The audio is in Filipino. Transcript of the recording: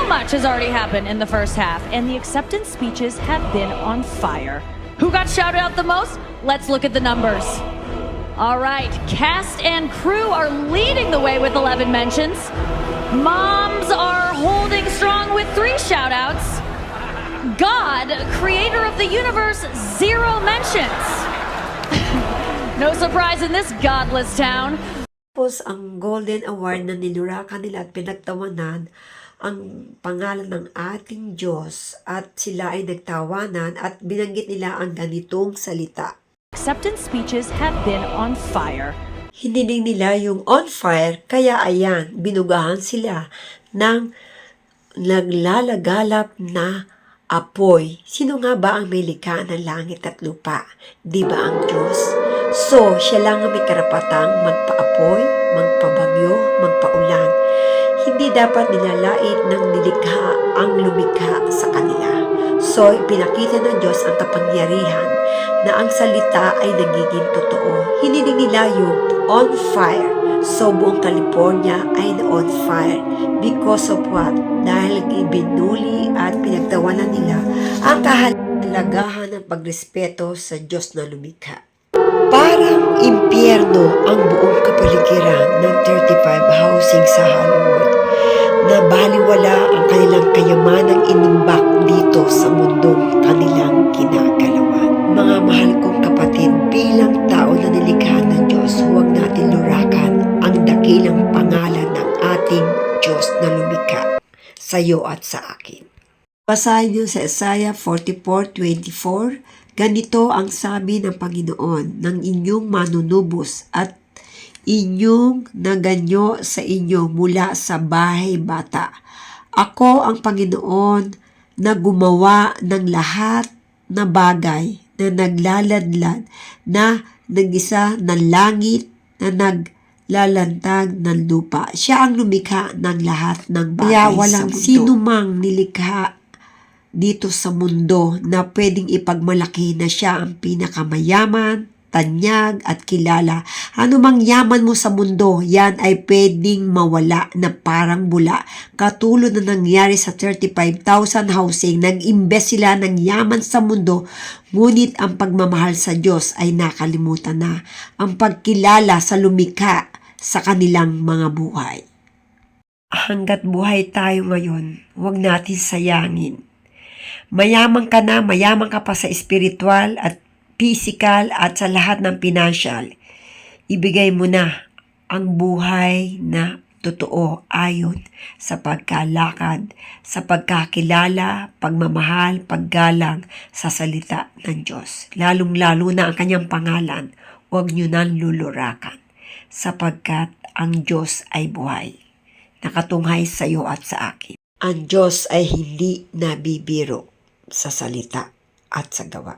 So much has already happened in the first half, and the acceptance speeches have been on fire. Who got shouted out the most? Let's look at the numbers. All right, cast and crew are leading the way with 11 mentions. Moms are holding strong with 3 shout-outs. God, creator of the universe, 0 mentions. No surprise in this godless town. Tapos ang Golden Award na nilurakan nila at pinagtawanan ang pangalan ng ating Diyos at sila ay nagtawanan at binanggit nila ang ganitong salita. Acceptance speeches have been on fire. Hiniling nila yung on fire, kaya ayan, binugahan sila ng naglalagalap na apoy. Sino nga ba ang may likha ng langit at lupa? Di ba ang Diyos? So, siya lang ang may karapatang magpaapoy, magpabagyo, magpaulan. Hindi dapat nilalait ng nilikha ang lumikha sa kanila. So, ipinakita ng Diyos ang kapangyarihan na ang salita ay nagiging totoo. Hiniling nila yung on fire. So, buong California ay na on fire. Because of what? Dahil ibinuli at pinagtawanan nila ang kahalagahan ng pagrespeto sa Diyos na lumikha. Parang impyerno ang buong kapaligiran ng 35 housing sa Hollywood na baliwala ang kanilang kayamanang inimbak dito sa mundong kanilang ginagalawan. Mga mahal kong kapatid, bilang tao na nilikha ng Diyos, huwag natin lurakan ang dakilang pangalan ng ating Diyos na lumikha sa iyo at sa akin. Basahin niyo sa Isaiah 44:24. Ganito ang sabi ng Panginoon, ng inyong manunubos at inyong naganyo sa inyo mula sa bahay bata. Ako ang Panginoon na gumawa ng lahat na bagay na naglaladlad, na nag-isa ng langit, na naglalantag ng lupa. Siya ang lumikha ng lahat ng bagay. Kaya walang sino mang nilikha dito sa mundo na pwedeng ipagmalaki na siya ang pinakamayaman, tanyag at kilala. Ano mang yaman mo sa mundo, yan ay pwedeng mawala na parang bula. Katulad na nangyari sa 35,000 housing, nag-invest sila ng yaman sa mundo, ngunit ang pagmamahal sa Diyos ay nakalimutan na. Ang pagkilala sa lumikha sa kanilang mga buhay. Hanggat buhay tayo ngayon, huwag natin sayangin. Mayaman ka na, mayaman ka pa sa espiritual at physical at sa lahat ng financial. Ibigay mo na ang buhay na totoo ayon sa pagkalakad, sa pagkakilala, pagmamahal, paggalang sa salita ng Diyos. Lalong-lalo na ang kanyang pangalan, huwag nyo nang lulurakan sapagkat ang Diyos ay buhay. Nakatunghay sa iyo at sa akin. Ang Diyos ay hindi nabibiro sa salita at sa gawa.